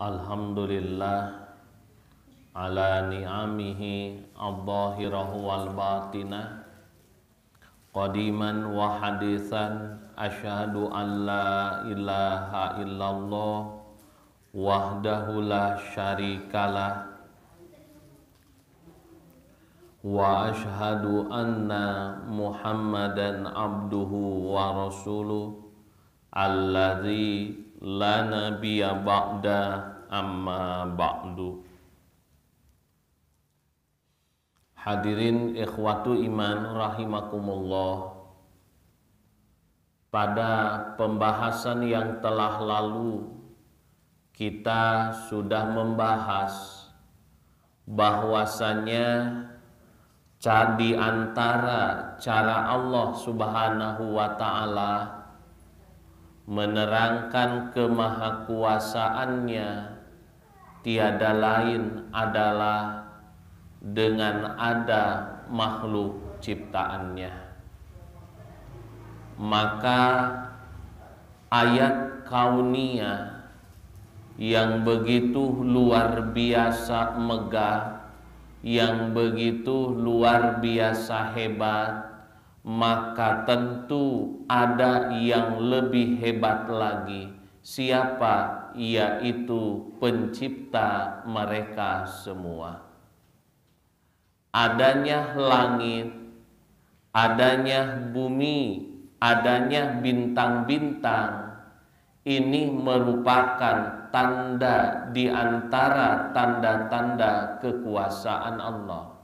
Alhamdulillah ala ni'amihi al-zahirahu wal batinah qadiman wa hadithan asyhadu an la ilaha illallah wahdahu la syarikalah wa asyhadu anna Muhammadan abduhu wa rasuluh alladzi la nabiyya ba'da amma ba'du. Hadirin ikhwatu iman rahimakumullah. Pada pembahasan yang telah lalu kita sudah membahas bahwasannya di antara cara Allah Subhanahu wa ta'ala menerangkan kemahakuasaannya tiada lain adalah dengan ada makhluk ciptaannya. Maka ayat kauniyah yang begitu luar biasa megah, yang begitu luar biasa hebat, maka tentu ada yang lebih hebat lagi. Siapa? Yaitu pencipta mereka semua. Adanya langit, adanya bumi, adanya bintang-bintang, ini merupakan tanda di antara tanda-tanda kekuasaan Allah.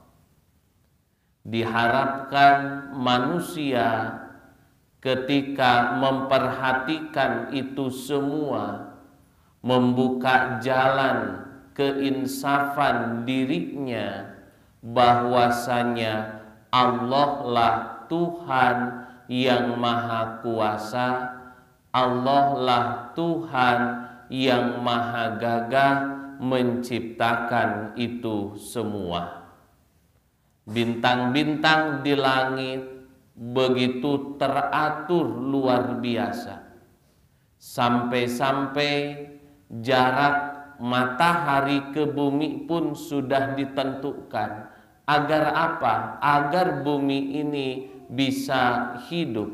Diharapkan manusia ketika memperhatikan itu semua, membuka jalan keinsafan dirinya, bahwasanya Allah lah Tuhan yang maha kuasa, Allah lah Tuhan yang maha gagah menciptakan itu semua. Bintang-bintang di langit begitu teratur luar biasa, sampai-sampai jarak matahari ke bumi pun sudah ditentukan. Agar apa? Agar bumi ini bisa hidup,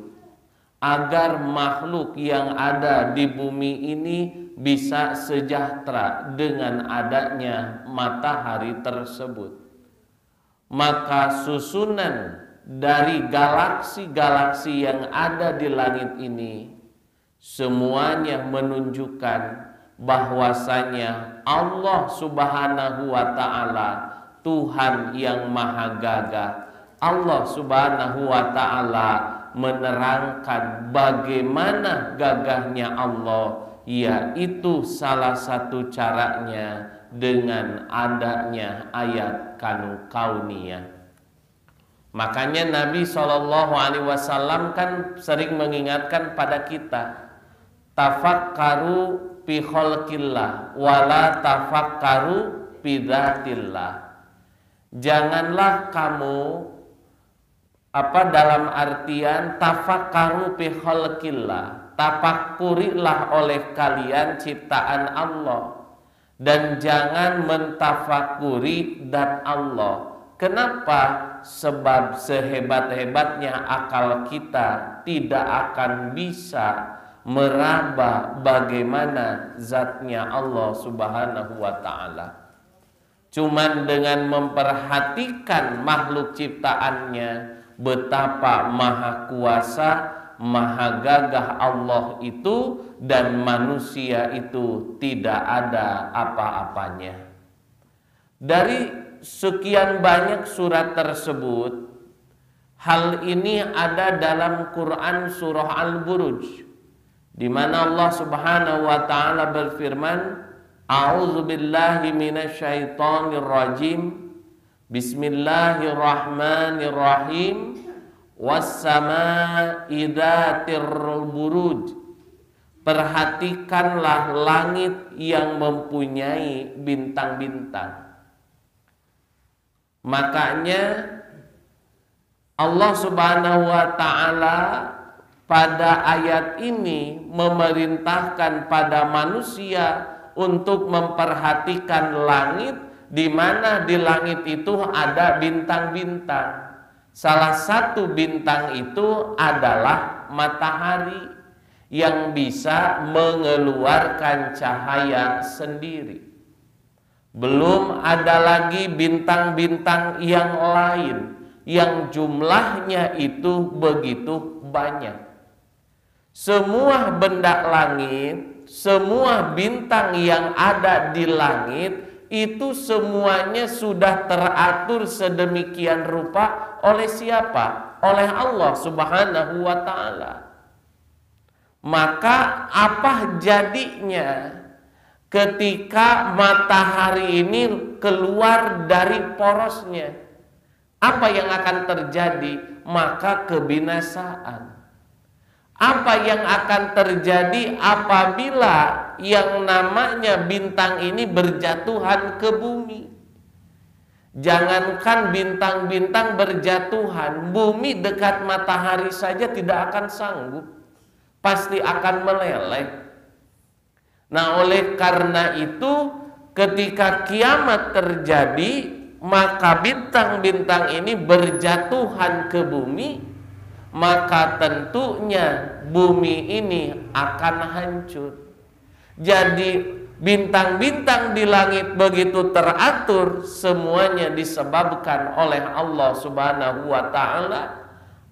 agar makhluk yang ada di bumi ini bisa sejahtera dengan adanya matahari tersebut. Maka susunan dari galaksi-galaksi yang ada di langit ini semuanya menunjukkan bahwasanya Allah Subhanahu wa ta'ala Tuhan yang maha gagah. Allah Subhanahu wa ta'ala menerangkan bagaimana gagahnya Allah, yaitu salah satu caranya dengan adanya ayat kauniyah. Makanya Nabi SAW kan sering mengingatkan pada kita, tafakkaru fi khalqillah wala tafakkaru fi dzatillah. Janganlah kamu dalam artian tafakkaru fi khalqillah, tafakkurilah oleh kalian ciptaan Allah, dan jangan mentafakuri zat Allah. Kenapa? Sebab sehebat-hebatnya akal kita tidak akan bisa meraba bagaimana zatnya Allah Subhanahu wa ta'ala. Cuman dengan memperhatikan makhluk ciptaannya, betapa maha kuasa, maha gagah Allah itu, dan manusia itu tidak ada apa-apanya. Dari sekian banyak surat tersebut, hal ini ada dalam Quran surah Al-Buruj, di mana Allah Subhanahu wa ta'ala berfirman, A'udzu billahi minasyaitonir rajim. Bismillahirrahmanirrahim. Was-samaa'i dzatir buruj. Perhatikanlah langit yang mempunyai bintang-bintang. Makanya Allah Subhanahu wa ta'ala pada ayat ini memerintahkan pada manusia untuk memperhatikan langit, di mana di langit itu ada bintang-bintang. Salah satu bintang itu adalah matahari yang bisa mengeluarkan cahaya sendiri. Belum ada lagi bintang-bintang yang lain yang jumlahnya itu begitu banyak. Semua benda langit, semua bintang yang ada di langit itu semuanya sudah teratur sedemikian rupa oleh siapa? Oleh Allah Subhanahu wa ta'ala. Maka apa jadinya ketika matahari ini keluar dari porosnya? Apa yang akan terjadi? Maka kebinasaan. Apa yang akan terjadi apabila yang namanya bintang ini berjatuhan ke bumi? Jangankan bintang-bintang berjatuhan, bumi dekat matahari saja tidak akan sanggup. Pasti akan meleleh. Nah, oleh karena itu ketika kiamat terjadi, maka bintang-bintang ini berjatuhan ke bumi, maka tentunya bumi ini akan hancur. Jadi bintang-bintang di langit begitu teratur, semuanya disebabkan oleh Allah Subhanahu wa ta'ala.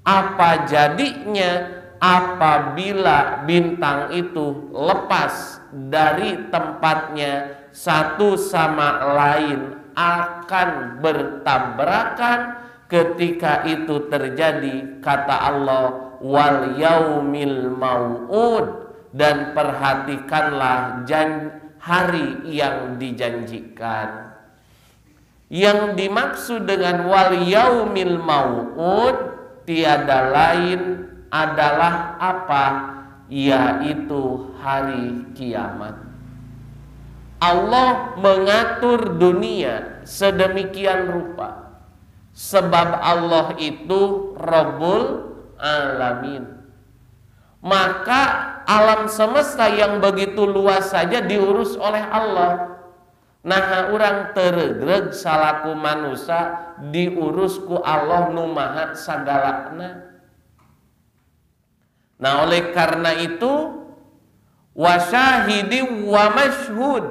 Apa jadinya apabila bintang itu lepas dari tempatnya, satu sama lain akan bertabrakan? Ketika itu terjadi, kata Allah, wal yaumil mau'ud, dan perhatikanlah hari yang dijanjikan. Yang dimaksud dengan wal yaumil mau'ud tiada lain adalah apa? Yaitu hari kiamat. Allah mengatur dunia sedemikian rupa sebab Allah itu Rabbul Alamin. Maka alam semesta yang begitu luas saja diurus oleh Allah. Nah, orang teregreg salaku manusia diurus ku Allah nu maha sagalana. Nah, oleh karena itu wasyahidin wa mashhud,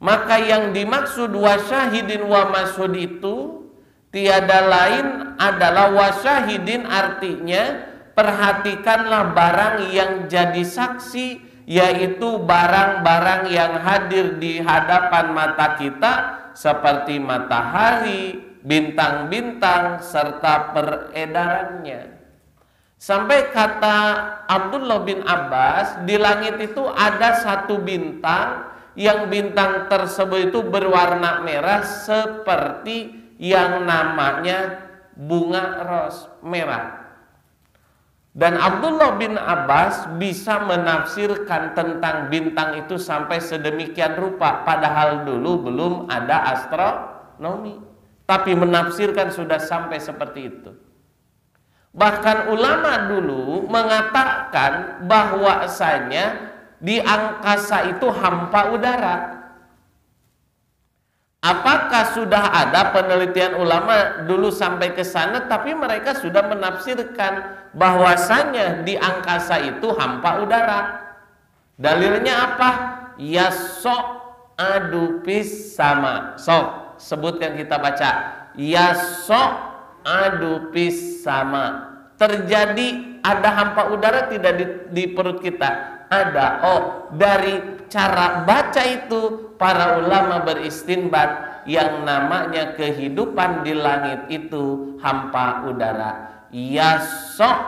maka yang dimaksud wasyahidin wa mashhud itu tiada lain adalah wasyahidin, artinya perhatikanlah barang yang jadi saksi, yaitu barang-barang yang hadir di hadapan mata kita seperti matahari, bintang-bintang serta peredarannya. Sampai kata Abdullah bin Abbas, di langit itu ada satu bintang yang bintang tersebut itu berwarna merah seperti yang namanya bunga ros merah. Dan Abdullah bin Abbas bisa menafsirkan tentang bintang itu sampai sedemikian rupa, padahal dulu belum ada astronomi, tapi menafsirkan sudah sampai seperti itu. Bahkan ulama dulu mengatakan bahwasanya di angkasa itu hampa udara. Apakah sudah ada penelitian ulama dulu sampai ke sana, tapi mereka sudah menafsirkan bahwasanya di angkasa itu hampa udara. Dalilnya apa? Ya sok adupis sama. Sok, sebutkan kita baca. Ya sok adupis sama. Terjadi ada hampa udara tidak di perut kita? Ada. Oh, dari cara baca itu para ulama beristinbat yang namanya kehidupan di langit itu hampa udara. Yasok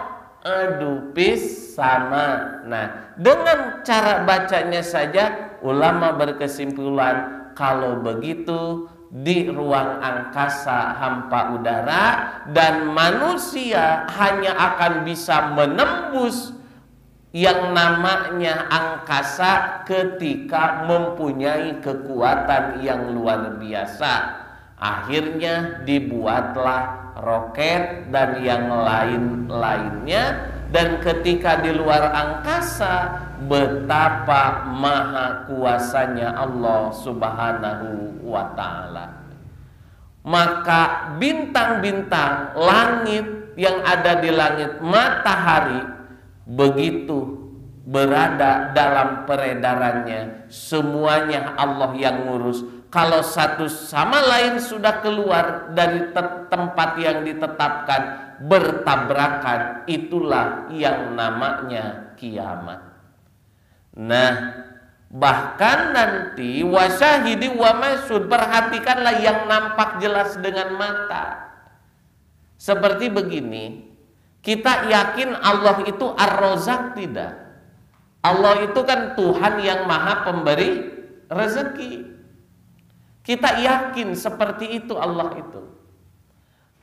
adupis sama. Nah, dengan cara bacanya saja ulama berkesimpulan kalau begitu di ruang angkasa hampa udara dan manusia hanya akan bisa menembus yang namanya angkasa ketika mempunyai kekuatan yang luar biasa. Akhirnya dibuatlah roket dan yang lain-lainnya, dan ketika di luar angkasa betapa maha kuasanya Allah Subhanahu wa ta'ala. Maka bintang-bintang langit yang ada di langit, matahari, begitu berada dalam peredarannya, semuanya Allah yang ngurus. Kalau satu sama lain sudah keluar dari tempat yang ditetapkan, bertabrakan, itulah yang namanya kiamat. Nah, bahkan nanti wasyahidi wa masyhud, perhatikanlah yang nampak jelas dengan mata. Seperti begini, kita yakin Allah itu Ar-Razzaq tidak? Allah itu kan Tuhan yang maha pemberi rezeki. Kita yakin seperti itu Allah itu.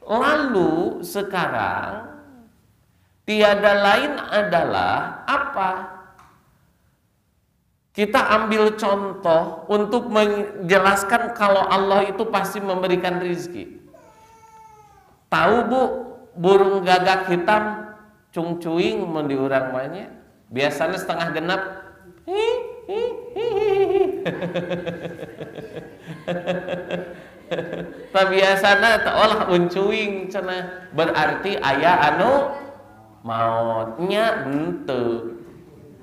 Lalu sekarang tiada lain adalah apa? Kita ambil contoh untuk menjelaskan kalau Allah itu pasti memberikan rezeki. Tahu Bu, burung gagak hitam cungcuing mun diurang banyak. Biasanya setengah genap. Tak biasana tak olah uncuing cenah, berarti aya anu mautnya henteu.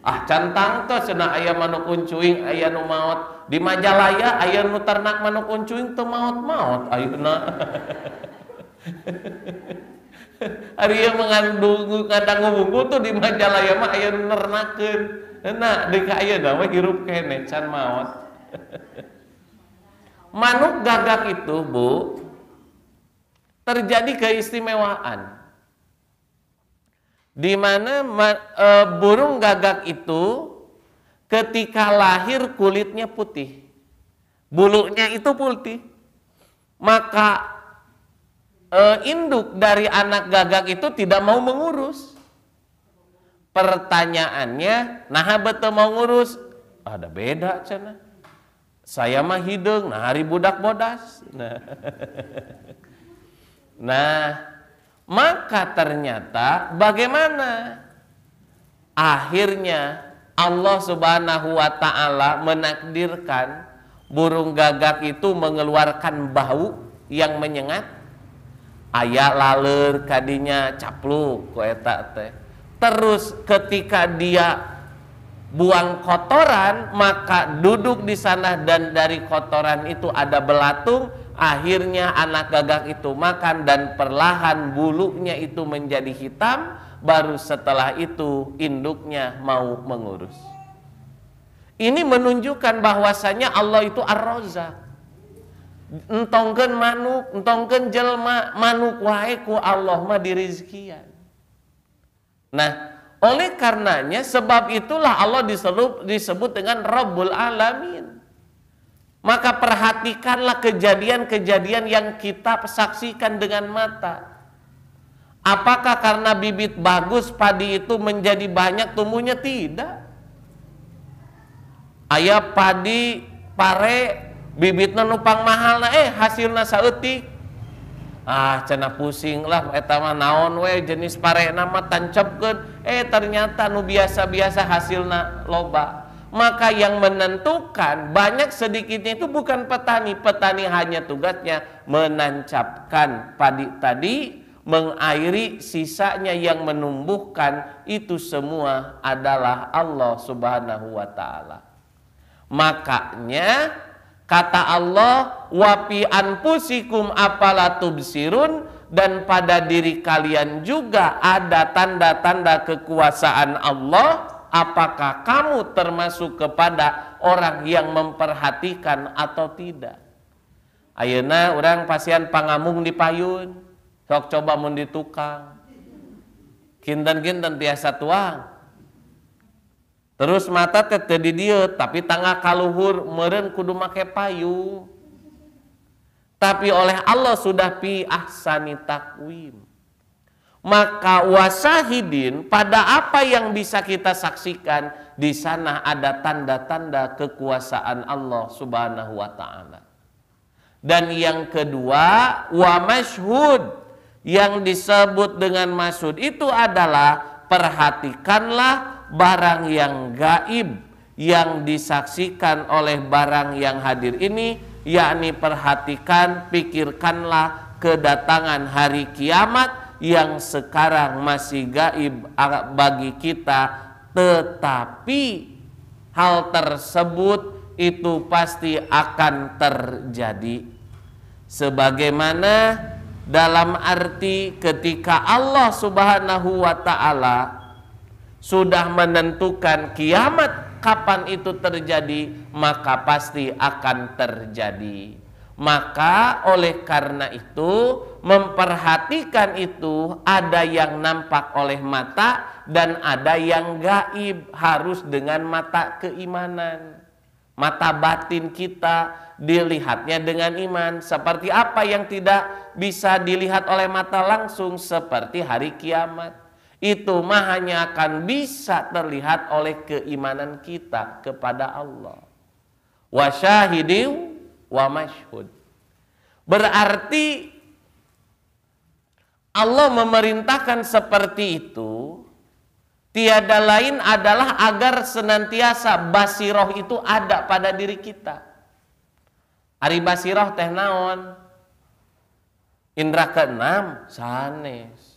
Ah cantang tuh cenah aya manuk uncuing, aya nu maot. Di Majalaya aya nu ternak manuk uncuing teu maot-maot ayeuna. Ari ieu mengandung bumbu tuh di Majalaya mah aya nu nernakeun. Nah, deui ka ayeuna mah hirup keneh can maot. Manuk gagak itu, Bu, terjadi keistimewaan. Di mana burung gagak itu ketika lahir kulitnya putih, bulunya itu putih, maka induk dari anak gagak itu tidak mau mengurus. Pertanyaannya, nah betul mau ngurus? Ada beda cenah. Saya mah hideung, nah hari budak bodas. Nah, maka ternyata bagaimana? Akhirnya Allah Subhanahu wa ta'ala menakdirkan burung gagak itu mengeluarkan bau yang menyengat. Aya laleur kadinya capluk ku eta teh. Terus ketika dia buang kotoran, maka duduk di sana dan dari kotoran itu ada belatung. Akhirnya anak gagak itu makan dan perlahan bulunya itu menjadi hitam. Baru setelah itu induknya mau mengurus. Ini menunjukkan bahwasanya Allah itu Ar-Razzaq. Entongkeun manuk, entongkeun jelma, manuk wae ku Allah mah dirizkian. Nah, oleh karenanya sebab itulah Allah disebut dengan Rabbul Alamin. Maka perhatikanlah kejadian-kejadian yang kita saksikan dengan mata. Apakah karena bibit bagus padi itu menjadi banyak tumbuhnya? Tidak. Aya padi pare bibitna nupang mahalna hasilna saeutik. Ah cenah pusing lah eta mah naon we jenis parena mah tancepkeun ternyata nu biasa-biasa hasilna loba. Maka yang menentukan banyak sedikitnya itu bukan petani. Petani hanya tugasnya menancapkan padi tadi, mengairi, sisanya yang menumbuhkan itu semua adalah Allah Subhanahu wa ta'ala. Makanya kata Allah, wa fi anfusikum afala tubsirun, dan pada diri kalian juga ada tanda-tanda kekuasaan Allah. Apakah kamu termasuk kepada orang yang memperhatikan atau tidak? Ayeuna urang pasien pangamung di payun, sok coba mun di tukang. Kinten-kinten tiasa tuang. Terus mata teh teu di dieu, tapi tangga kaluhur meureun kudu make payung. Tapi oleh Allah sudah fi ahsani taqwim. Maka wasahidin, pada apa yang bisa kita saksikan, di sana ada tanda-tanda kekuasaan Allah Subhanahu wa ta'ala. Dan yang kedua, wa masyhud, yang disebut dengan masyhud itu adalah perhatikanlah barang yang gaib yang disaksikan oleh barang yang hadir ini, yakni perhatikan, pikirkanlah kedatangan hari kiamat yang sekarang masih gaib bagi kita, tetapi hal tersebut itu pasti akan terjadi. Sebagaimana dalam arti ketika Allah Subhanahu wa ta'ala sudah menentukan kiamat kapan itu terjadi, maka pasti akan terjadi. Maka oleh karena itu, memperhatikan itu ada yang nampak oleh mata dan ada yang gaib, harus dengan mata keimanan. Mata batin kita dilihatnya dengan iman. Seperti apa yang tidak bisa dilihat oleh mata langsung, seperti hari kiamat. Itu mah hanya akan bisa terlihat oleh keimanan kita kepada Allah. Wa syahidin wa masyhud. Berarti Allah memerintahkan seperti itu, tiada lain adalah agar senantiasa basiroh itu ada pada diri kita. Ari basiroh teh naon? Indra keenam sanes.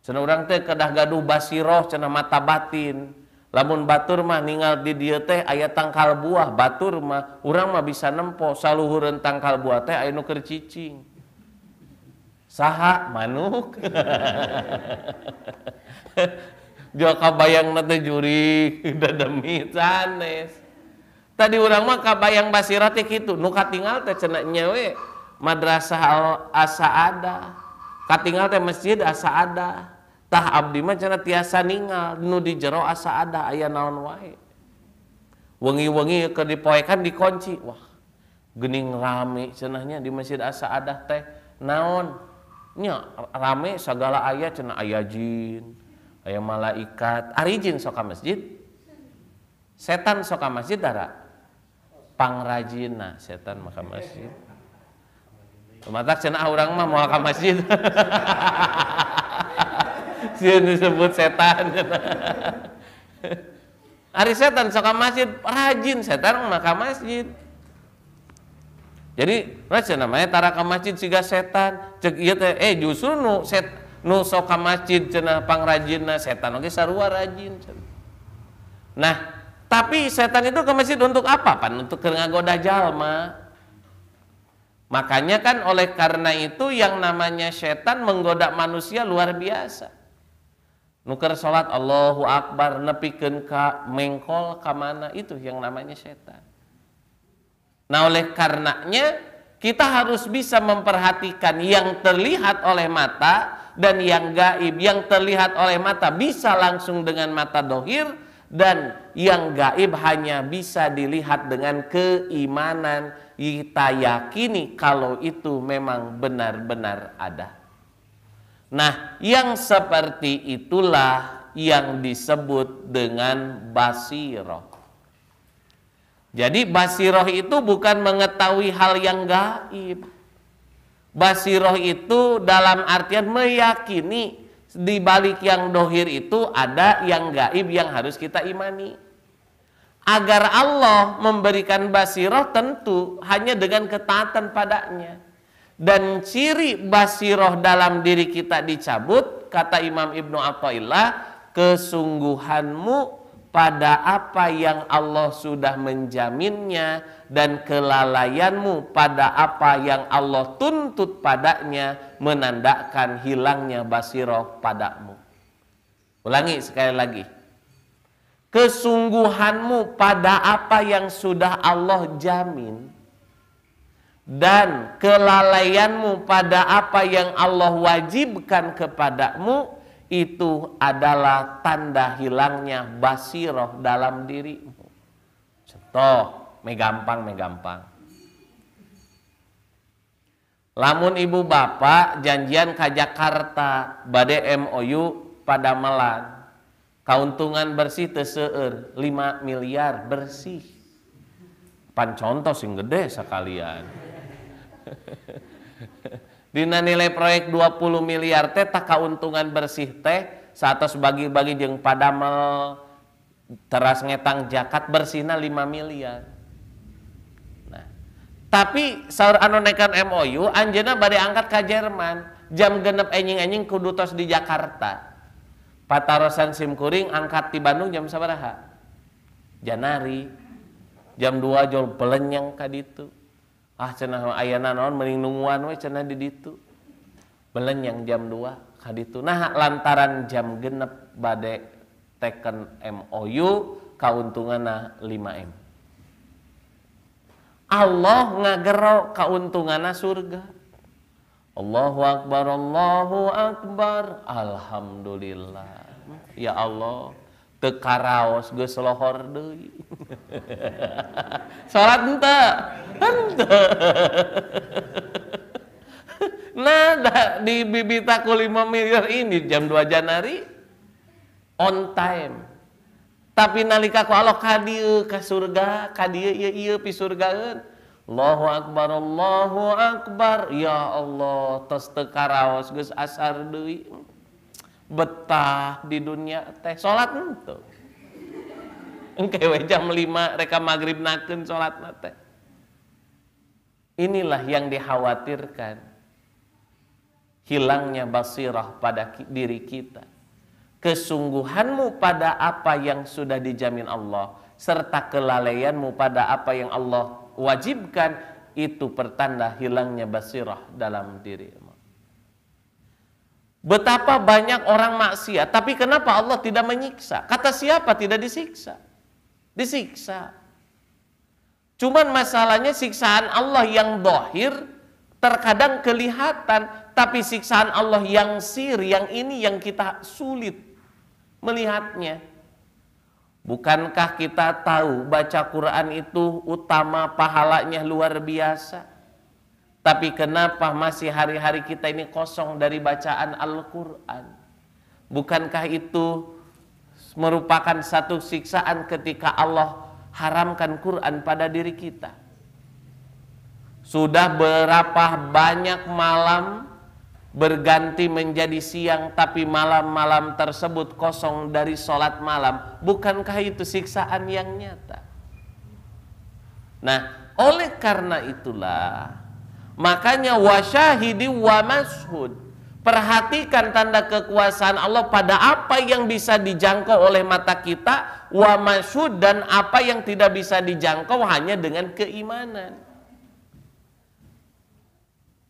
Cenah urang teh kedah gaduh basiroh cenah mata batin. Lamun batur mah ningal di dieu teh aya tangkal buah, batur mah urang mah bisa nempo saluhureun tangkal buah teh aya nu keur cicing. Saha? Manuk. Jo kabayang teh jurig dademi sanes. Tadi urang mah kabayang basirah teh kitu, nu katingal teh cenah nyewe madrasah As-Sa'adah. Katingal teh masjid As-Sa'adah. Tah abdi mah cenah tiasa ningal nu di jero As-Sa'adah aya naon wae. Wengi-wengi keur dipoekan dikunci. Wah, geuning rame cenahnya di masjid As-Sa'adah teh. Naon? Nya rame sagala aya cenah aya jin, aya malaikat. Ari jin sok ka masjid? Setan sok ka masjid dara? Pangrajina setan mah ka masjid. Matak cenah urang mah moal ka masjid. Sieun disebut setan. Ari setan sok ka masjid, rajin setan mah ka masjid. Jadi rasa namanya tara ka masjid siga setan. Cek ieu teh justru nu sok ka masjid cenah pangrajinna setan oge sarua rajin. Nah, tapi setan itu ke masjid untuk apa? Pan untuk ngagoda jalma. Makanya kan oleh karena itu yang namanya setan menggoda manusia luar biasa. Nuker salat Allahu Akbar nepikeun ka mengkol ka mana, itu yang namanya setan. Nah, oleh karenanya kita harus bisa memperhatikan yang terlihat oleh mata dan yang gaib. Yang terlihat oleh mata bisa langsung dengan mata dohir, dan yang gaib hanya bisa dilihat dengan keimanan. Kita yakini kalau itu memang benar-benar ada. Nah, yang seperti itulah yang disebut dengan basiroh. Jadi basiroh itu bukan mengetahui hal yang gaib. Basiroh itu dalam artian meyakini di balik yang dohir itu ada yang gaib yang harus kita imani. Agar Allah memberikan basiroh tentu hanya dengan ketaatan padanya. Dan ciri basiroh dalam diri kita dicabut, kata Imam Ibnu Athaillah, kesungguhanmu pada apa yang Allah sudah menjaminnya dan kelalaianmu pada apa yang Allah tuntut padanya menandakan hilangnya basiroh padamu. Ulangi sekali lagi. Kesungguhanmu pada apa yang sudah Allah jamin dan kelalaianmu pada apa yang Allah wajibkan kepadamu, itu adalah tanda hilangnya basiroh dalam dirimu. Contoh, megampang. Lamun ibu bapak janjian ke Jakarta bade MOU pada Melan, kauntungan bersih teseur 5 miliar bersih. Pan contoh sing gede sekalian. Dina nilai proyek 20 miliar teh tak kauntungan bersih teh 100 bagi-bagi jeung padamel teras ngetang zakat bersihna 5 miliar. Nah, tapi saur anu nekan MOU anjeunna bade angkat ka Jerman, jam 6 enjing-enjing kudu tos di Jakarta. Patarosan simkuring angkat di Bandung jam sabaraha? Janari. Jam 2 jol belenyang ka ditu. Ah cenah ayeuna naon mending nungguan we cenah di ditu. Belenyang jam 2 ka ditu. Nah, lantaran jam genep bade teken MOU kauntunganna 5M. Allah ngagero kauntunganna surga. Allahu Akbar, Allahu Akbar, Alhamdulillah. Ya Allah, teu karaos geus lohor deui. Salat henteu. Henteu. Nah, di bibitaku 5 miliar ini jam 2 Janari on time. Tapi nalika ku Allah ka dieu ka surga, ka dieu ieu pi surgaeun. Allahu Akbar, Allahu Akbar. Ya Allah, tos teu karaos geus asar deui. Betah di dunia teh salat henteu. Engke we jam 5 reka maghribnakeun salatna teh. Inilah yang dikhawatirkan. Hilangnya basirah pada diri kita. Kesungguhanmu pada apa yang sudah dijamin Allah serta kelalaianmu pada apa yang Allah wajibkan, itu pertanda hilangnya basirah dalam dirimu. Betapa banyak orang maksiat, tapi kenapa Allah tidak menyiksa? Kata siapa tidak disiksa? Disiksa. Cuman masalahnya siksaan Allah yang dohir terkadang kelihatan, tapi siksaan Allah yang sir, yang ini yang kita sulit melihatnya. Bukankah kita tahu baca Quran itu utama, pahalanya luar biasa? Tapi kenapa masih hari-hari kita ini kosong dari bacaan Al-Quran? Bukankah itu merupakan satu siksaan ketika Allah haramkan Quran pada diri kita? Sudah berapa banyak malam berganti menjadi siang, tapi malam-malam tersebut kosong dari sholat malam. Bukankah itu siksaan yang nyata? Nah, oleh karena itulah, makanya wasyahidi wa mashhud. Perhatikan tanda kekuasaan Allah pada apa yang bisa dijangkau oleh mata kita, wa mashhud, dan apa yang tidak bisa dijangkau hanya dengan keimanan.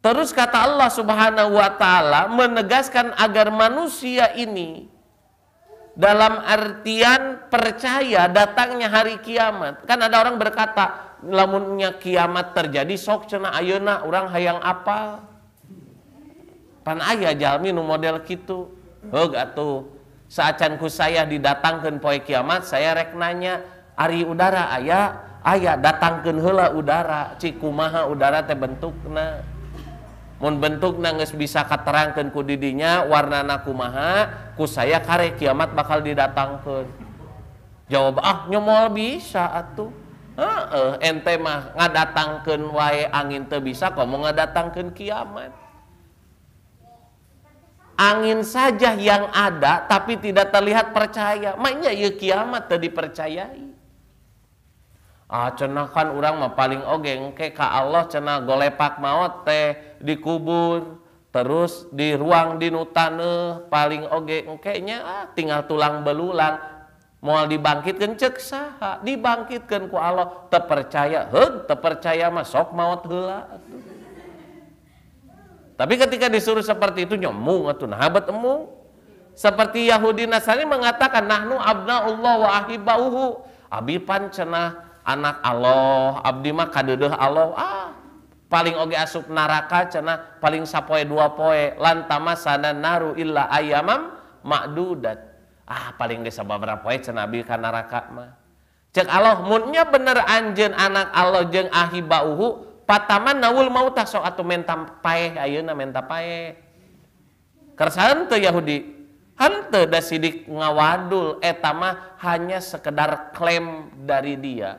Terus kata Allah Subhanahu wa ta'ala menegaskan agar manusia ini dalam artian percaya datangnya hari kiamat. Kan ada orang berkata, lamunnya kiamat terjadi sok cenah ayeuna urang hayang apal. Pan aya jalmi nu model kitu. Heug atuh saacan ku saya didatangkeun poe kiamat, saya rek nanya, ari udara aya datangkeun heula udara, cik kumaha udara teh bentukna. Mun bentukna geus bisa katerangkeun ku didinya, warnana kumaha, ku saya kare kiamat bakal didatangkeun. Jawab, nyomol bisa atuh. Ente mah ngadatangkeun wae angin teu bisa, komo ngadatangkeun kiamat. Angin saja yang ada tapi tidak terlihat percaya. Maknya ieu kiamat teu dipercayai. Cenah kan urang mah paling oge engke ka Allah cenah golepak maot teh dikubur, terus di ruang dinu taneuh paling oge engke nya tinggal tulang belulang, moal dibangkitkeun ceuk saha? Dibangkitkeun ku Allah. Teu percaya, heug teu percaya mah sok maot heula atuh. Tapi ketika disuruh seperti itu nyomung atuh, nah bet emung. Seperti Yahudi Nasrani mengatakan nahnu abnaullah wa ahibauhu. Abi pan cenah anak Allah, abdi mah kadeudeuh Allah. Paling oge asup neraka cenah paling sapoe 2 poe, lantama sana naru illa ayyamam ma'dudat. Paling ge sababaraha poe cenah abi ka neraka mah. Cek Allah, munnya bener anjeun anak Allah jeung ahibauhu, pataman naul mautah sok atuh menta paeh ayeuna menta paeh. Kersaeun teu Yahudi? Henteu da sidik ngawadul, eta mah hanya sekedar klaim dari dia.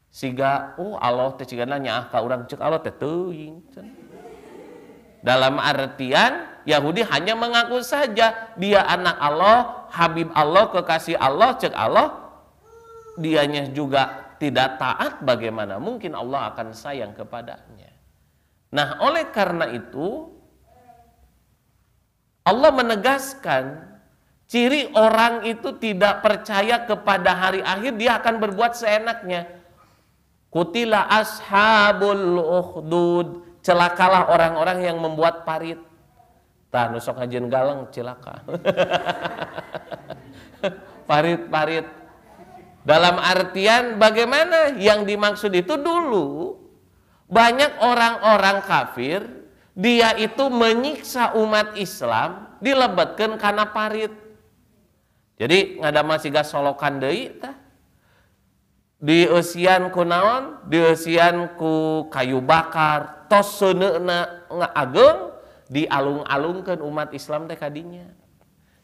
Siga Allah teh cigana nyaah ka urang, ceuk Allah teh teuing. Dalam artian Yahudi hanya mengaku saja dia anak Allah, habib Allah, kekasih Allah, ceuk Allah dianya juga tidak taat, bagaimana mungkin Allah akan sayang kepadanya? Nah, oleh karena itu Allah menegaskan ciri orang itu tidak percaya kepada hari akhir, dia akan berbuat seenaknya. Kutila ashabul ukhdud, celakalah orang-orang yang membuat parit. Tah nusok hajeun galeng cilaka. Parit-parit. Dalam artian bagaimana? Yang dimaksud itu dulu banyak orang-orang kafir, dia itu menyiksa umat Islam dilebatkan karena parit. Jadi ngada masih gas solokan deui tah. Dieusian ku naon? Dieusian ku kayu bakar, tos seuneuna ngaageung dialung-alungkeun umat Islam teh kadinya.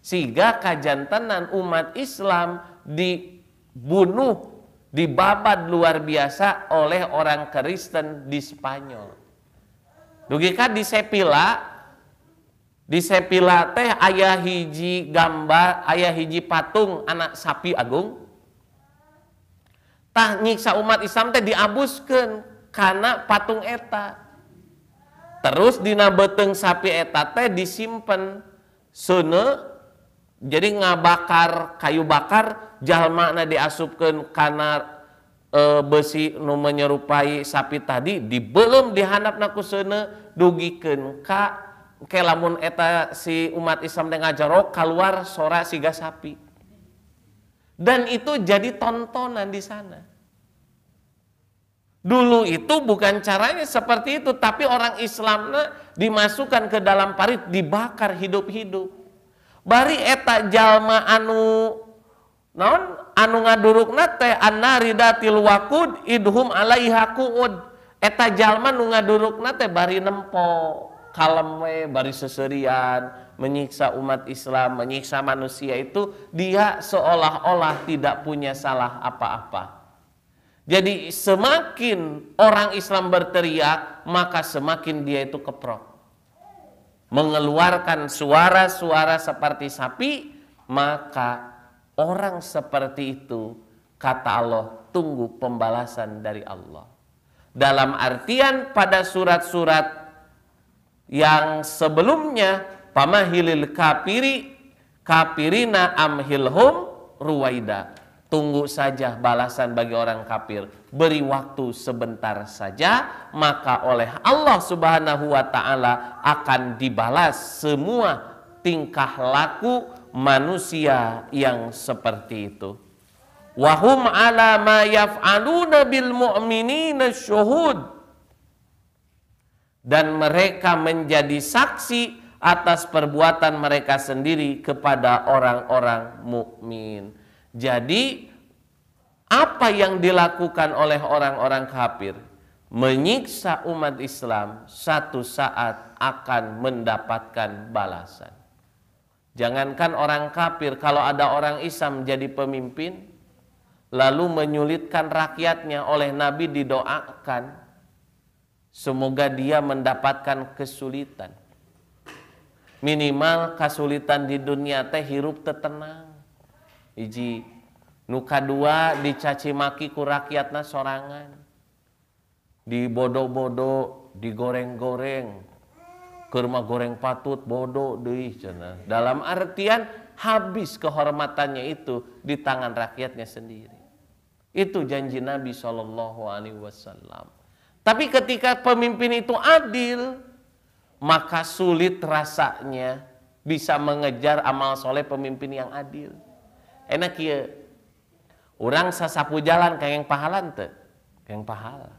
Sehingga kajantenan umat Islam dibunuh, dibabat luar biasa oleh orang Kristen di Spanyol. Dugika di Sepila teh aya hiji gambar, aya hiji patung anak sapi agung. Tah nyiksa umat Islam teh diabuskeun kana patung eta. Terus dina beuteung sapi eta teh disimpen seuneu, jadi ngabakar kayu bakar, jalmana diasupkeun kana besi nu menyerupai sapi tadi, dibeulem dihandapna ku seuneu, dugikeun ka lamun eta si umat Islam teh ngajarok keluar sora siga sapi. Dan itu jadi tontonan di sana. Dulu itu bukan caranya seperti itu, tapi orang Islamna dimasukkan ke dalam parit, dibakar hidup-hidup. Bari eta jalma anu naon anu ngadurukna teh annaridatil waqud idhum alaiha qu'ud. Eta jalma nu ngadurukna teh bari nempo, kalem we, bari seserian, menyiksa umat Islam, menyiksa manusia itu, dia seolah-olah tidak punya salah apa-apa. Jadi semakin orang Islam berteriak, maka semakin dia itu keprok, mengeluarkan suara-suara seperti sapi. Maka orang seperti itu, kata Allah, tunggu pembalasan dari Allah. Dalam artian pada surat-surat yang sebelumnya, pamahilil kafirina amhilhum ruwaida. Tunggu saja balasan bagi orang kafir, beri waktu sebentar saja, maka oleh Allah Subhanahu wa ta'ala akan dibalas semua tingkah laku manusia yang seperti itu. Wahum ala ma yaf'aluna bil mu'minina syuhud. Dan mereka menjadi saksi atas perbuatan mereka sendiri kepada orang-orang mukmin. Jadi apa yang dilakukan oleh orang-orang kafir, menyiksa umat Islam, satu saat akan mendapatkan balasan. Jangankan orang kafir, kalau ada orang Islam jadi pemimpin lalu menyulitkan rakyatnya, oleh Nabi didoakan semoga dia mendapatkan kesulitan. Minimal kesulitan di dunia teh hirup teu tenang. Hiji, nu kadua dicaci maki ku rakyatna sorangan. Dibodo-bodo, digoreng-goreng. Keur mah goreng patut bodoh deui cenah. Dalam artian habis kehormatannya itu di tangan rakyatnya sendiri. Itu janji Nabi SAW. Tapi ketika pemimpin itu adil, maka sulit rasanya bisa mengejar amal soleh pemimpin yang adil. Enak ya, orang sasapu jalan kayang pahalan teh, kayang pahala.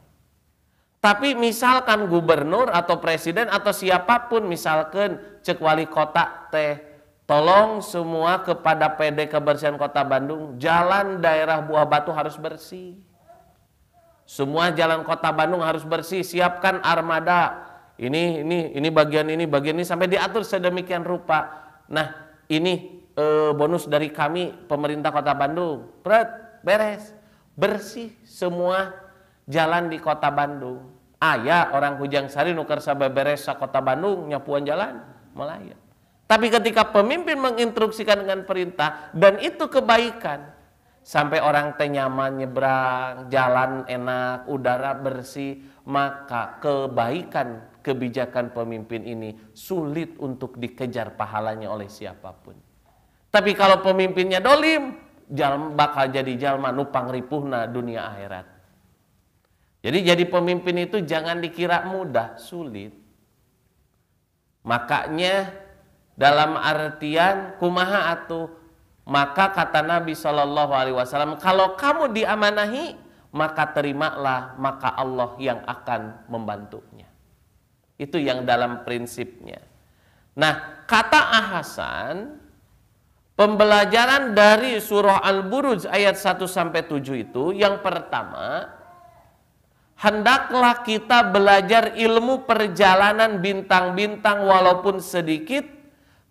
Tapi misalkan gubernur atau presiden atau siapapun, misalkan cek wali kota teh, tolong semua kepada PD Kebersihan Kota Bandung, jalan daerah Buah Batu harus bersih. Semua jalan Kota Bandung harus bersih, siapkan armada. Ini bagian ini sampai diatur sedemikian rupa. Nah, ini bonus dari kami pemerintah Kota Bandung. Beres, bersih semua jalan di Kota Bandung. Aya orang Kujang Sari nuker sabeberes sa Kota Bandung nyapuan jalan Melaya. Tapi ketika pemimpin menginstruksikan dengan perintah dan itu kebaikan, sampai orang teh nyaman nyebrang, jalan enak, udara bersih, maka kebaikan kebijakan pemimpin ini sulit untuk dikejar pahalanya oleh siapapun. Tapi kalau pemimpinnya dolim, bakal jadi jalma nupang ripuhna dunia akhirat. Jadi jadi pemimpin itu jangan dikira mudah, sulit. Makanya dalam artian kumaha atuh, maka kata Nabi SAW, kalau kamu diamanahi, maka terimalah, maka Allah yang akan membantunya. Itu yang dalam prinsipnya. Nah, kata Ahsan, pembelajaran dari surah Al-Buruj ayat 1-7 itu, yang pertama, hendaklah kita belajar ilmu perjalanan bintang-bintang walaupun sedikit,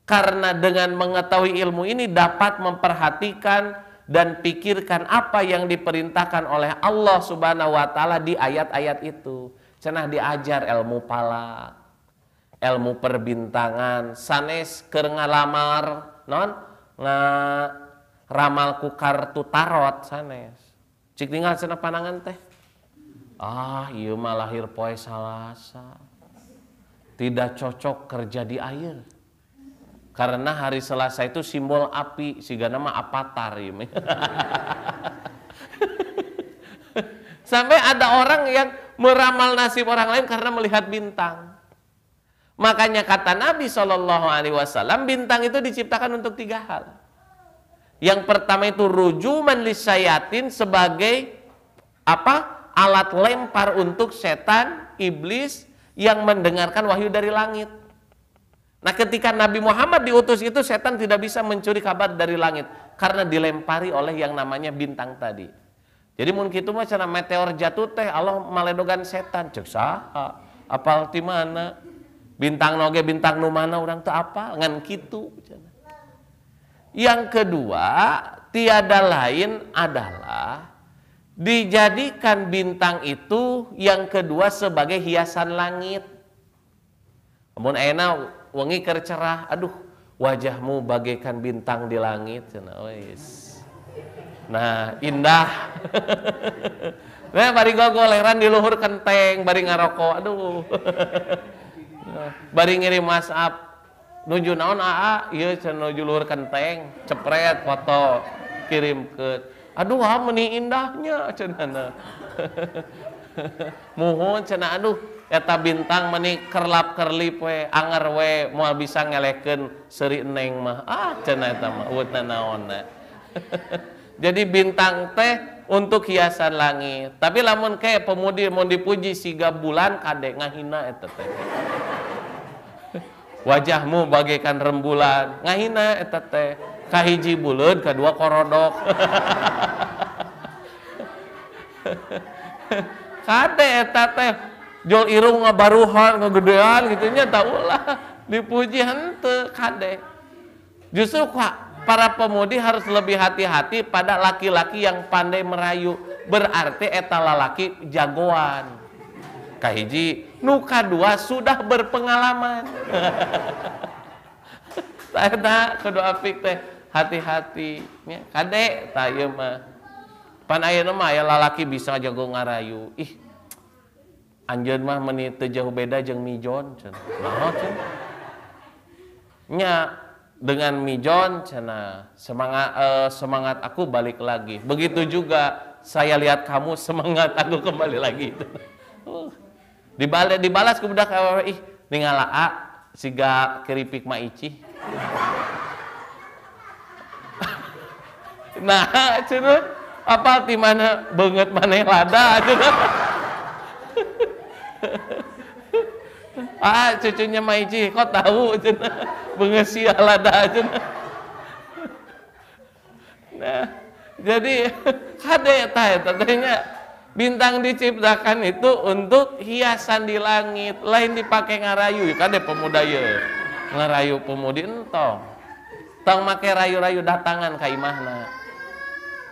karena dengan mengetahui ilmu ini dapat memperhatikan dan pikirkan apa yang diperintahkan oleh Allah Subhanahu wa taala di ayat-ayat itu. Cenah diajar ilmu palak, ilmu perbintangan, sanes keur ngalamar non ramal ku kartu tarot sanes. Cik tinggal cenah panangan teh. Ah, ieu mah lahir poe Salasa. Tidak cocok kerja di air. Karena hari Selasa itu simbol api, siga nama avatar ya. Sampai ada orang yang meramal nasib orang lain karena melihat bintang. Makanya kata Nabi SAW, bintang itu diciptakan untuk 3 hal. Yang pertama itu rujuman lisyayatin, sebagai apa? Alat lempar untuk setan, iblis yang mendengarkan wahyu dari langit. Nah, ketika Nabi Muhammad diutus itu, setan tidak bisa mencuri kabar dari langit karena dilempari oleh yang namanya bintang tadi. Jadi mun kitu mah cenah meteor jatuh teh Allah maledogan setan, ceuk saha? Apal ti mana? Bintang noge bintang nu mana urang teu apal ngan kitu cenah. Yang kedua, tiada lain adalah dijadikan bintang itu yang kedua sebagai hiasan langit. Mun ayeuna wengi keur cerah, aduh wajahmu bagaikan bintang di langit cenah wis. Nah, indah. Nah, bari gogoleran di luhur kenteng, bari ngarokok, aduh. Bari ngirim WhatsApp, nuju naon aa, ieu cenah nuju luhur kenteng, cepret foto, kirim ke. Aduh, meuni indahnya cenah. Muhun cenah, aduh eta bintang meni kerlap kerlip we, anger we, moal bisa ngelekeun seuri neng mah. Ah cenah eta mah uutna naonna. Jadi bintang teh untuk hiasan langit. Tapi lamun kayak pemudi mun dipuji siga bulan kade ngahina eta teh. Wajahmu bagaikan rembulan, ngahina eta teh. Kahiji buleud, kadua korodok. Kade eta teh jol irung ngabaruhan ngagedean gitunya tah ulah dipuji henteu kade. Justru para pemudi harus lebih hati-hati pada laki-laki yang pandai merayu, berarti eta lalaki jagoan. Kahiji, nu kadua sudah berpengalaman. Tah kudu apik teh hati-hati nya. Kade tah ieu mah. Pan ayeuna mah aya lalaki bisa jago ngarayu. Ih, anjeun mah meuni teu jauh beda jeung mijon cenah. Naon cenah? Nya dengan mijon cenah semangat aku balik lagi. Begitu juga saya lihat kamu, semangat aku kembali lagi. Dibalas ku budak awewe, ih ningala a siga keripik ma icih. Nah, cenah apa di mana banget maneh lada cenah. Ah, cucunya Maiji, kok tahu cenah beungeus sia lada cenah. Nah, jadi kade eta nya bintang diciptakan itu untuk hiasan di langit, lain dipakai ngarayu. Kade pemuda ye ngarayu pemudi entong. Tong make rayu-rayu datangan ka imahna.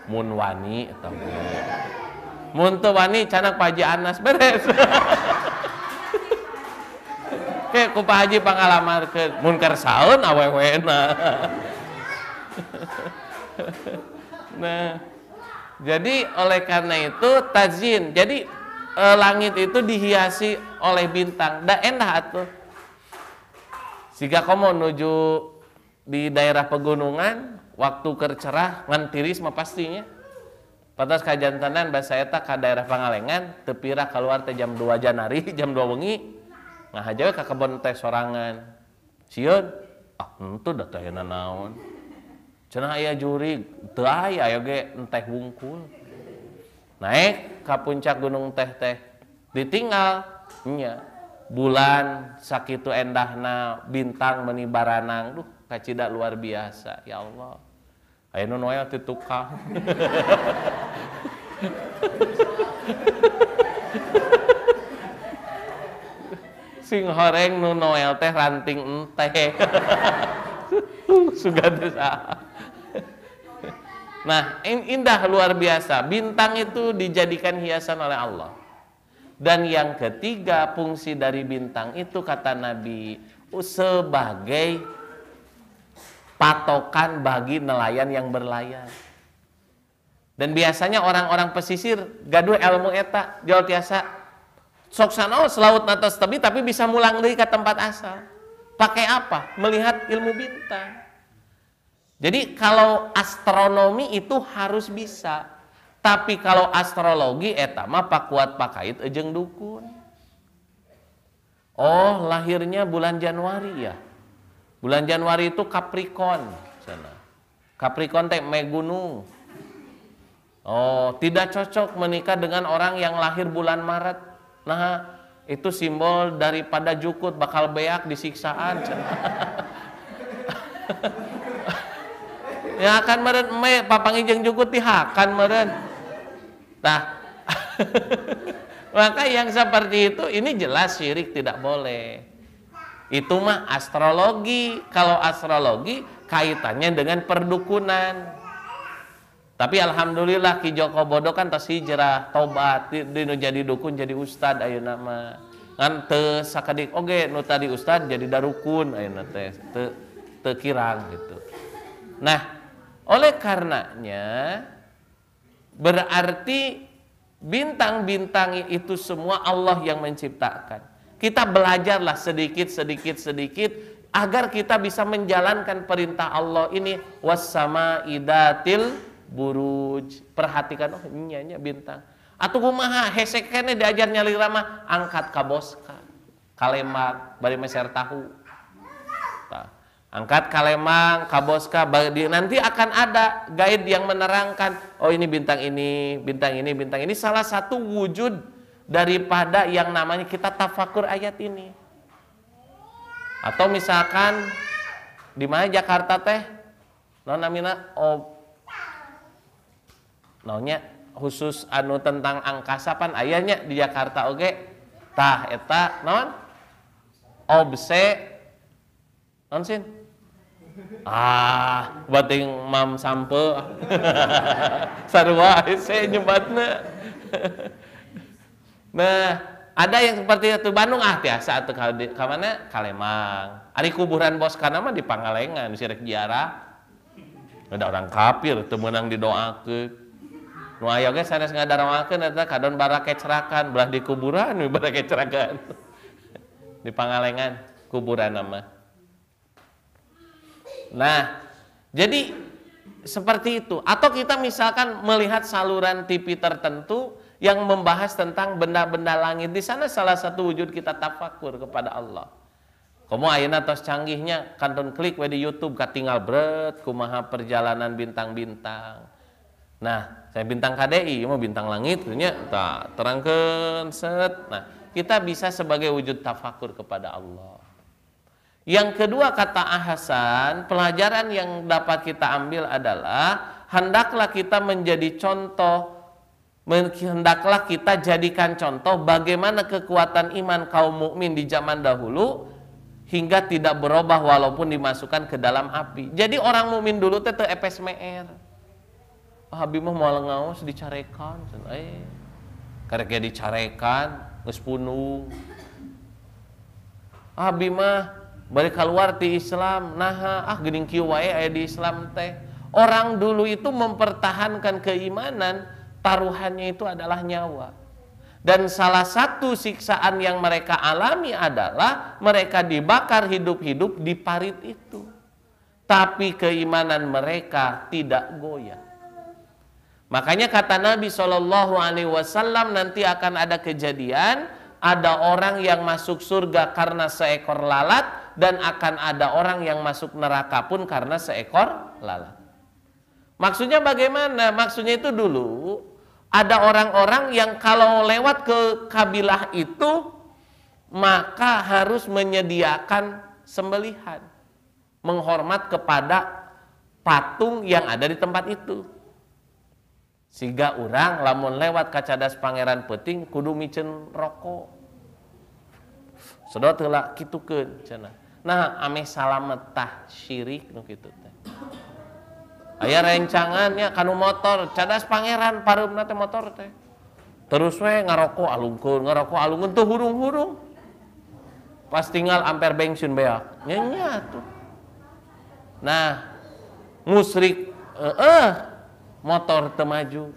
Mun wani eta mun teu wani canak Pak Haji Anas beres. Ke ku Pak Haji pangalamarkeun mun keur saeun awewena. Nah, Jadi oleh karena itu tazyin. Jadi langit itu dihiasi oleh bintang. Da endah atuh. Jika kamu menuju di daerah pegunungan, waktu cerah ngan tiris mah pastinya. Patos kajantanan bahasa eta ka daerah Pangalengan, teu pira keluar teh jam 2 janari, jam 2 wengi. Ngahaja we ka kebon teh sorangan. Sieun, henteu da teh naon. Cenah aya jurig, teu aya ge enteh wungkul. Naik ka puncak gunung teh ditinggal nya bulan sakitu endahna bintang meni baranang duh kacida luar biasa ya Allah aya nu noel ti tukang sing horeng nu noel teh ranting enteh sugade saha. Nah, indah luar biasa. Bintang itu dijadikan hiasan oleh Allah. Dan yang ketiga, fungsi dari bintang itu kata Nabi sebagai patokan bagi nelayan yang berlayar. Dan biasanya orang-orang pesisir gaduh ilmu eta, jol tiasa sok sanaos laut atas tebi tapi bisa mulang deui ka tempat asal. Pakai apa? Melihat ilmu bintang. Jadi kalau astronomi itu harus bisa. Tapi kalau astrologi eta mah pakuat pakait ejeng dukun. Oh, lahirnya bulan Januari ya. Bulan Januari itu Capricorn sana. Capricorn teh me gunung. Oh, tidak cocok menikah dengan orang yang lahir bulan Maret. Nah, itu simbol daripada jukut bakal beak disiksaan. Ya akan meren me papangijeng jukut dihakan meren. Nah, maka yang seperti itu ini jelas syirik tidak boleh. Itu mah astrologi. Kalau astrologi kaitannya dengan perdukunan. Tapi alhamdulillah Ki Joko Bodo kan tos hijrah, tobat, dinu jadi dukun jadi ustad ayeuna mah. Ngan teu sakadik oge nu tadi ustad jadi darukun ayeuna teh teu kirang gitu. Nah, oleh karenanya berarti bintang-bintang itu semua Allah yang menciptakan. Kita belajarlah sedikit agar kita bisa menjalankan perintah Allah ini wassama'idatil buruj. Perhatikan oh nya bintang. Atuh kumaha hesek keneh diajar nyalira mah angkat ka boska. Kalembang bari meser tahu. Tah. Angkat kalemang, kaboska, nanti akan ada guide yang menerangkan, oh ini bintang ini, bintang ini, bintang ini. Salah satu wujud daripada yang namanya kita tafakur ayat ini. Atau misalkan di mana Jakarta teh, namina naunya khusus anu tentang angkasa pan ayahnya di Jakarta oge, tah eta non obse non sin. Bating mam sampe sarua saya nyebatna. Nah, ada yang seperti itu Bandung biasa atuh ka mana Kalemang. Ari kuburan bos kana mah di Pangalengan di Sirek Jiarah. Ada orang kafir teu meunang didoakeun. Nu aya ge sanes ngadaroakeun eta kadon barake cerakan, belah di kuburan barake cerakan. Di Pangalengan kuburan nama. Nah, jadi seperti itu. Atau kita misalkan melihat saluran TV tertentu yang membahas tentang benda-benda langit. Di sana salah satu wujud kita tafakur kepada Allah. Kamu ayeuna tos canggihnya kantun klik we di YouTube katinggal bret kumaha perjalanan bintang-bintang. Nah, saya bintang KDI mau bintang langit nya tah terangkeun set. Nah, kita bisa sebagai wujud tafakur kepada Allah. Yang kedua kata Hasan, pelajaran yang dapat kita ambil adalah hendaklah kita menjadi contoh, hendaklah kita jadikan contoh bagaimana kekuatan iman kaum mukmin di zaman dahulu hingga tidak berubah walaupun dimasukkan ke dalam api. Jadi orang mukmin dulu teh teu epes meer. Abi mah moal ngaos dicarekan, karek ge dicarekan geus punung. Abi mah bari keluar di Islam, nah geuning kieu wae aya di Islam teh. Orang dulu itu mempertahankan keimanan, taruhannya itu adalah nyawa. Dan salah satu siksaan yang mereka alami adalah mereka dibakar hidup-hidup di parit itu. Tapi keimanan mereka tidak goyah. Makanya kata Nabi SAW, nanti akan ada kejadian, ada orang yang masuk surga karena seekor lalat, dan akan ada orang yang masuk neraka pun karena seekor lalat. Maksudnya bagaimana? Maksudnya itu dulu ada orang-orang yang kalau lewat ke kabilah itu maka harus menyediakan sembelihan, menghormat kepada patung yang ada di tempat itu. Sehingga orang lamun lewat kacadas Pangeran Peuting kudu micen rokok. Sedot heula kitukeun cenah. Nah, ame salamet tah syirik nu kitu teh. Aya rencangannya kanu motor, cadas Pangeran pareupna teh motor teh. Terus we ngarokok alungkeun tuh hurung-hurung. Pas tinggal ampere bensin beak. Nya tuh. Nah, musyrik motor teu maju.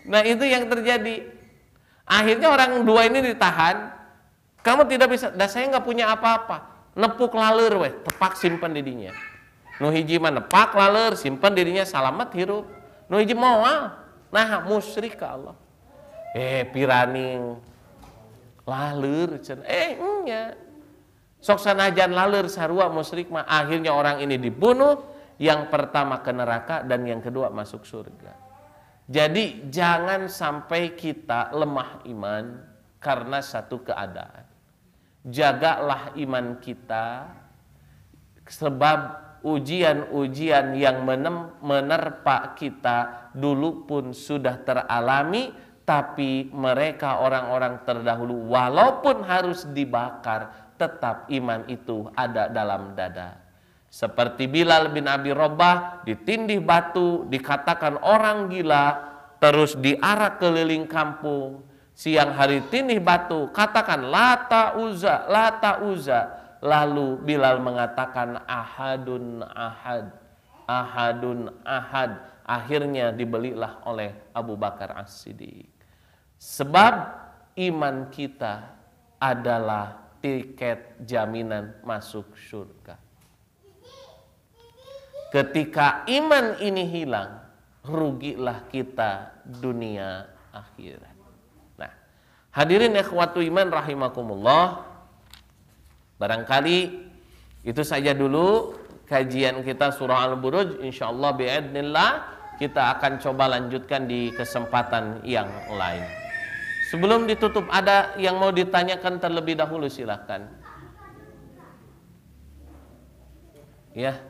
Nah, itu yang terjadi. Akhirnya orang dua ini ditahan. Kamu tidak bisa, dah saya nggak punya apa-apa. Nepuk laleur weh, tepak simpen didinya. Nu hiji mah nepak laleur, simpen didinya salamet hirup. Nu hiji moal. Nah, musyrik ka Allah. Piraning laleur cenah. Nya. Sok sanajan laleur sarua musyrik mah akhirnya orang ini dibunuh, yang pertama ke neraka dan yang kedua masuk surga. Jadi jangan sampai kita lemah iman karena satu keadaan. Jagalah iman kita, sebab ujian-ujian yang menerpa kita dulu pun sudah teralami, tapi mereka orang-orang terdahulu walaupun harus dibakar, tetap iman itu ada dalam dada. Seperti Bilal bin Abi Rabah ditindih batu, dikatakan orang gila, terus diarak keliling kampung. Siang hari tindih batu, katakan lata uza. Lalu Bilal mengatakan ahadun ahad. Akhirnya dibelilah oleh Abu Bakar As-Siddiq. Sebab iman kita adalah tiket jaminan masuk surga. Ketika iman ini hilang, rugilah kita dunia akhirat. Nah, hadirin ikhwatu iman rahimakumullah, barangkali itu saja dulu kajian kita surah Al-Buruj. Insyaallah bi'idznillah kita akan coba lanjutkan di kesempatan yang lain. Sebelum ditutup, ada yang mau ditanyakan terlebih dahulu, silahkan. Ya.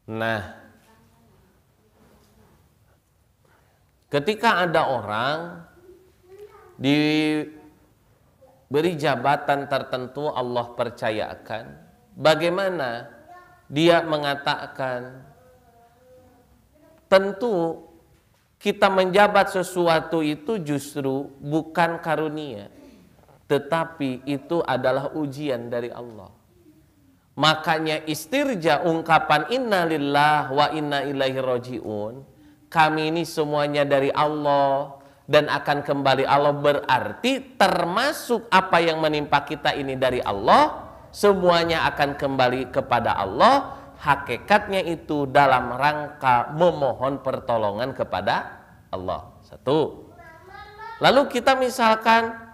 Nah, ketika ada orang diberi jabatan tertentu Allah percayakan, bagaimana dia mengatakan, tentu kita menjabat sesuatu itu justru bukan karunia, tetapi itu adalah ujian dari Allah. Makanya istirja, ungkapan inna lillah wa inna ilaihi rajiun, kami ini semuanya dari Allah dan akan kembali Allah, berarti termasuk apa yang menimpa kita ini dari Allah, semuanya akan kembali kepada Allah. Hakikatnya itu dalam rangka memohon pertolongan kepada Allah. Satu. Lalu kita misalkan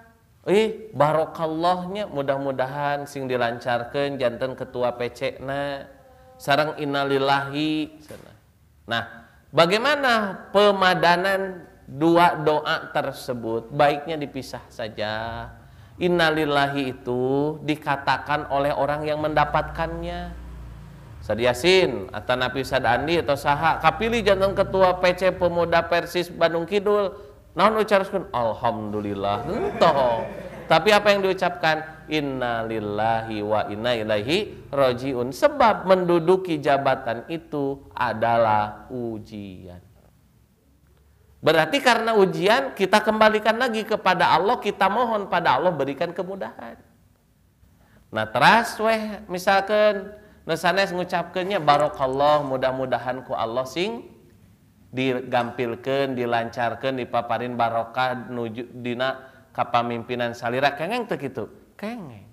barokallahnya, mudah-mudahan sing dilancarkan janten ketua PC na sareng innalillahi. Nah, bagaimana pemadanan dua doa tersebut? Baiknya dipisah saja. Innalillahi itu dikatakan oleh orang yang mendapatkannya. Sad Yasin atau Nabi Sad Andi atau saha kapilih janten ketua PC Pemuda Persis Bandung Kidul, naon ucarkeun alhamdulillah. Henteu Tapi apa yang diucapkan? Inna lillahi wa inna ilaihi rojiun. Sebab menduduki jabatan itu adalah ujian. Berarti karena ujian kita kembalikan lagi kepada Allah, kita mohon pada Allah berikan kemudahan. Nah teras weh misalkan nesanes ngucapkeunnya barokallah, mudah-mudahan ku Allah sing digampilkeun, dilancarkeun, dipaparin barokah nuju dina kapamimpinan salira kengeng teu kitu. Kengeng.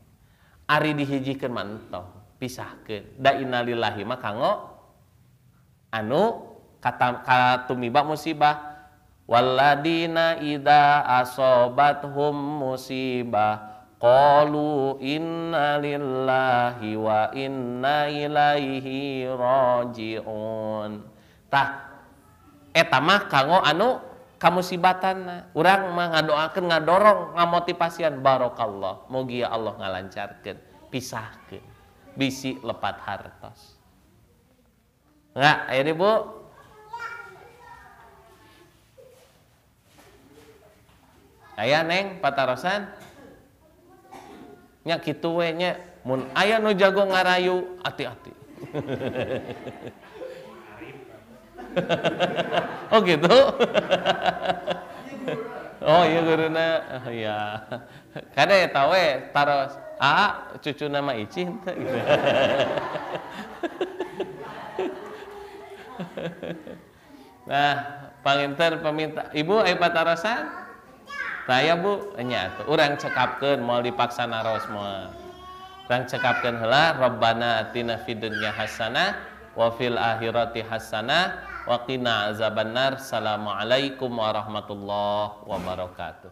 Ari dihijikeun mantoh, pisahkeun. Da innalillahi mah kanggo anu katumiba musibah. Walladina idza asobathum musibah qalu inna lillahi wa inna ilaihi rajiun. Tah eta mah kanggo anu kamusibatan. Urang mah ngadoakeun, ngadorong, ngamotivasian barokallah. Mugi Allah ngalancarkeun, pisahkeun, bisi lepat hartos. Enggak, ayeuna Bu. Aya Neng patarosan nya kitu we nya mun aya nu jago ngarayu hati-hati. Oh gitu. Oh iya guruna. Oh iya. Kada eta we taros cucu nama Ici henteu gitu. Nah, panginten paminta Ibu aya patarosan? Saya Bu, nya atuh urang cekapkeun moal dipaksa naros moal. Urang cekapkeun heula Rabbana atina fid dunya hasanah wa fil akhirati hasanah wa qina azabannar. Assalamualaikum warahmatullahi wabarakatuh.